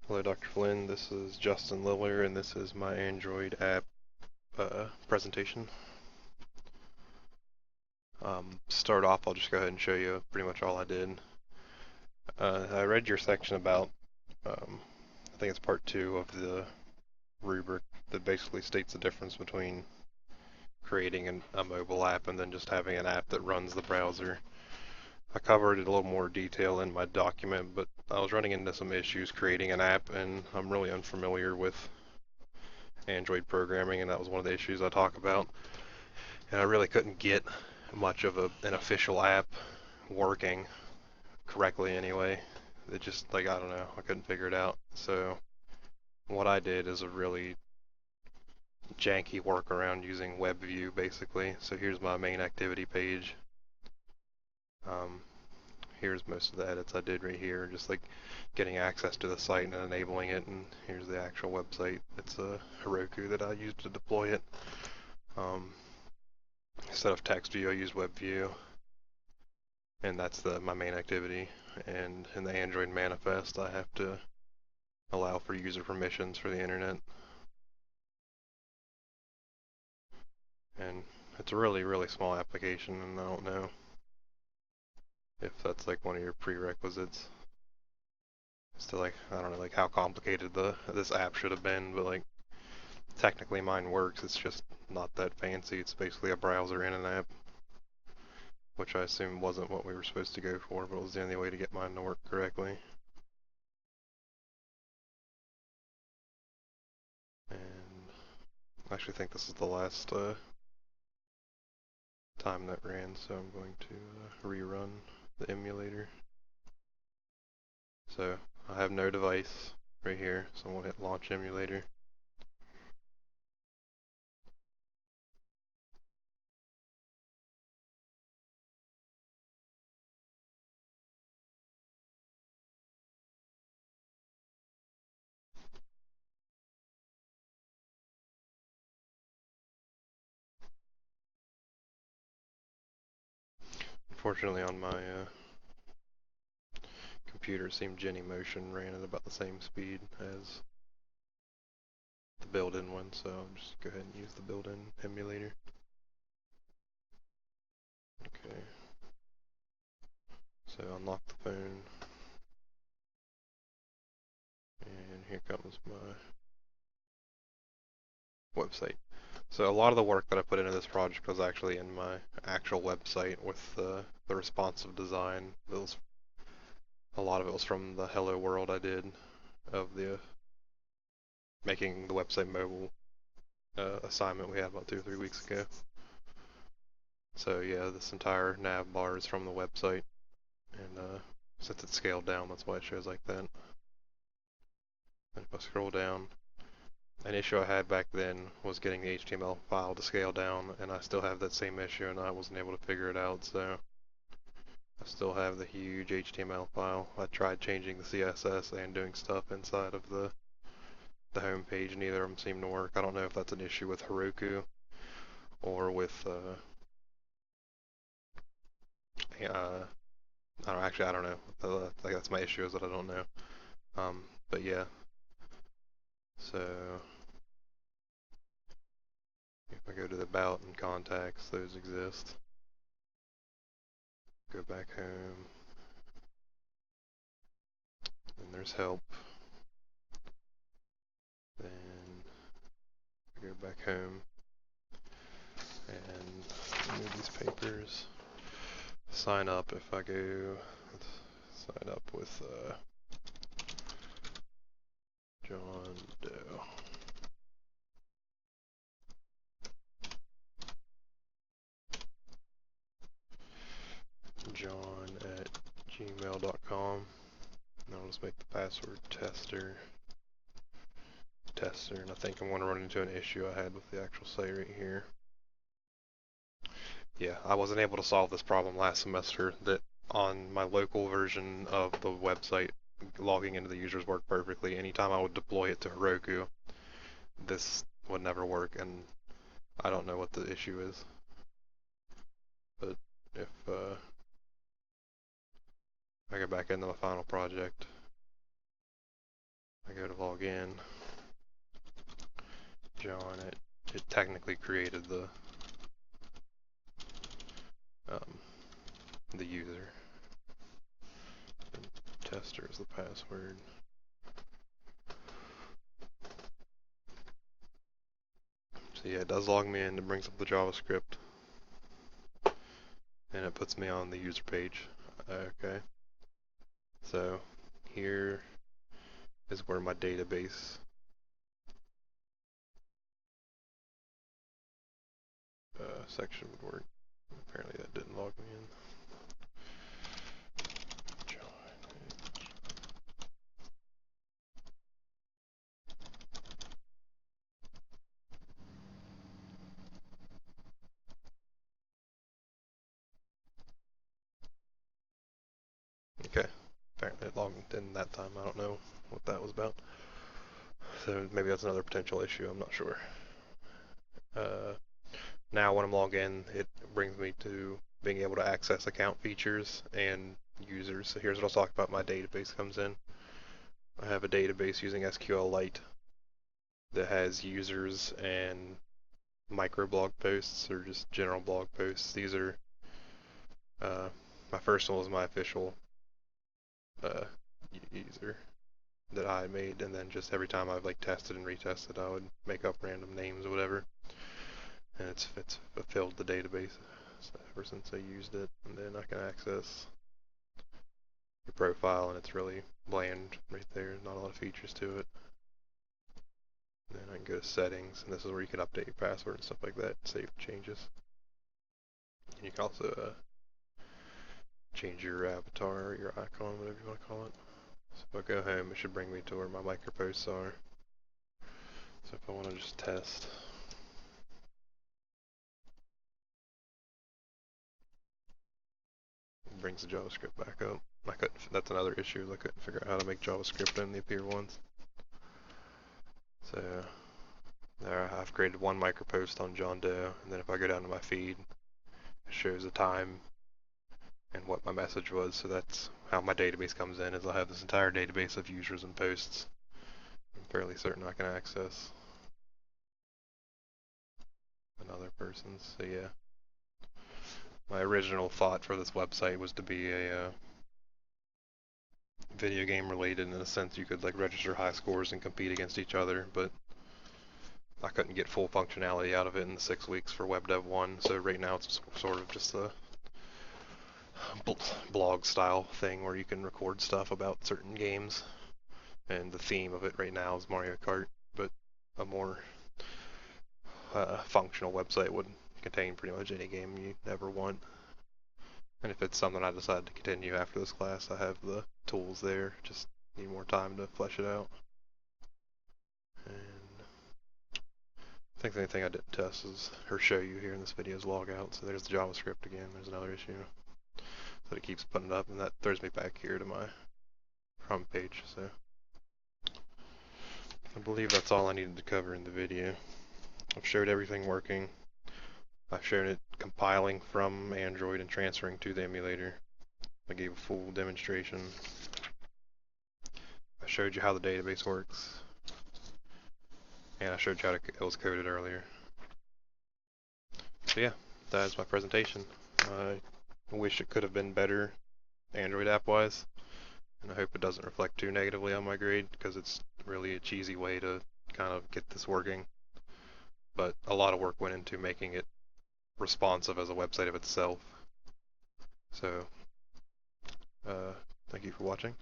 Hello, Dr. Flynn. This is Justin Liller, and this is my Android app presentation. Start off, I'll just go ahead and show you pretty much all I did. I read your section about, I think it's part 2 of the rubric that basically states the difference between creating a mobile app and then just having an app that runs the browser. I covered it a little more detail in my document, but I was running into some issues creating an app, and I'm really unfamiliar with Android programming, and that was one of the issues I talk about. And I really couldn't get much of an official app working correctly anyway. It just, like, I don't know, I couldn't figure it out. So what I did is a really janky workaround using WebView basically. So here's my main activity page. Um, here's most of the edits I did right here, just like getting access to the site and enabling it, and here's the actual website. It's a Heroku that I used to deploy it. Um, instead of text view, I use WebView, and that's my main activity. And in the Android manifest, I have to allow for user permissions for the internet. And it's a really, really small application, and I don't know if that's like one of your prerequisites. It's to, like, I don't know, like how complicated this app should have been, but like technically mine works. It's just not that fancy. It's basically a browser and an app, which I assume wasn't what we were supposed to go for, but it was the only way to get mine to work correctly. And I actually think this is the last time that ran, so I'm going to rerun the emulator. So I have no device right here, so I'm going to hit launch emulator. Unfortunately on my computer, it seemed Genymotion ran at about the same speed as the built-in one, so I'll just go ahead and use the built-in emulator. Okay, so unlock the phone, and here comes my website. So a lot of the work that I put into this project was actually in my actual website with the responsive design. A lot of it was from the Hello World I did of the making the website mobile assignment we had about 2 or 3 weeks ago. So yeah, this entire nav bar is from the website, and since it's scaled down, that's why it shows like that. And if I scroll down, an issue I had back then was getting the HTML file to scale down, and I still have that same issue, and I wasn't able to figure it out, so I still have the huge HTML file. I tried changing the CSS and doing stuff inside of the home page, neither of them seem to work. I don't know if that's an issue with Heroku or with I don't know. Like, that's my issue, is that I don't know. But yeah, so if I go to the about and contacts, those exist. Go back home, then there's help. Then I go back home and move these papers. Sign up if I go, sign up with John Doe. John at gmail.com. And I'll just make the password tester. And I think I'm going to run into an issue I had with the actual site right here. Yeah, I wasn't able to solve this problem last semester, that on my local version of the website, logging into the users worked perfectly. Anytime I would deploy it to Heroku, this would never work, and I don't know what the issue is. But if I go back into my final project, I go in John, it technically created um, the user. And tester is the password. So yeah, it does log me in. It brings up the JavaScript, and it puts me on the user page. Okay. So here is where my database section would work. Apparently that didn't log me in. Okay. Apparently it logged in that time. I don't know what that was about. So maybe that's another potential issue. I'm not sure. Now when I'm logged in, it brings me to being able to access account features and users. So here's what I'll talk about. My database comes in. I have a database using SQLite that has users and micro blog posts or just general blog posts. These are my first one was my official user that I made, and then just every time I've like tested and retested, I would make up random names or whatever, and it's filled the database ever since I used it. And then I can access your profile, and it's really bland right there. Not a lot of features to it. And then I can go to settings, and this is where you can update your password and stuff like that, save changes. And you can also change your avatar or your icon, whatever you want to call it. So if I go home, it should bring me to where my micro posts are. So if I want to just test, it brings the JavaScript back up. That's another issue. I couldn't figure out how to make JavaScript in the appear ones. So there, I've created one micro post on John Doe, and then if I go down to my feed, it shows the time and what my message was. So that's how my database comes in. Is I have this entire database of users and posts. I'm fairly certain I can access another person's. So yeah, my original thought for this website was to be a video game related in a sense. You could like register high scores and compete against each other, but I couldn't get full functionality out of it in the 6 weeks for Web Dev 1. So right now it's sort of just a blog style thing where you can record stuff about certain games, and the theme of it right now is Mario Kart, but a more functional website would contain pretty much any game you ever want. And if it's something I decide to continue after this class, I have the tools there, just need more time to flesh it out. And I think the only thing I didn't test is, or show you here in this video, is log out. So there's the JavaScript again, there's another issue. So it keeps putting it up, and that throws me back here to my front page. So I believe that's all I needed to cover in the video. I've showed everything working. I've shown it compiling from Android and transferring to the emulator. I gave a full demonstration. I showed you how the database works. And I showed you how it was coded earlier. So yeah, that is my presentation. I wish it could have been better Android app-wise, and I hope it doesn't reflect too negatively on my grade, because it's really a cheesy way to kind of get this working. But a lot of work went into making it responsive as a website of itself. So, thank you for watching.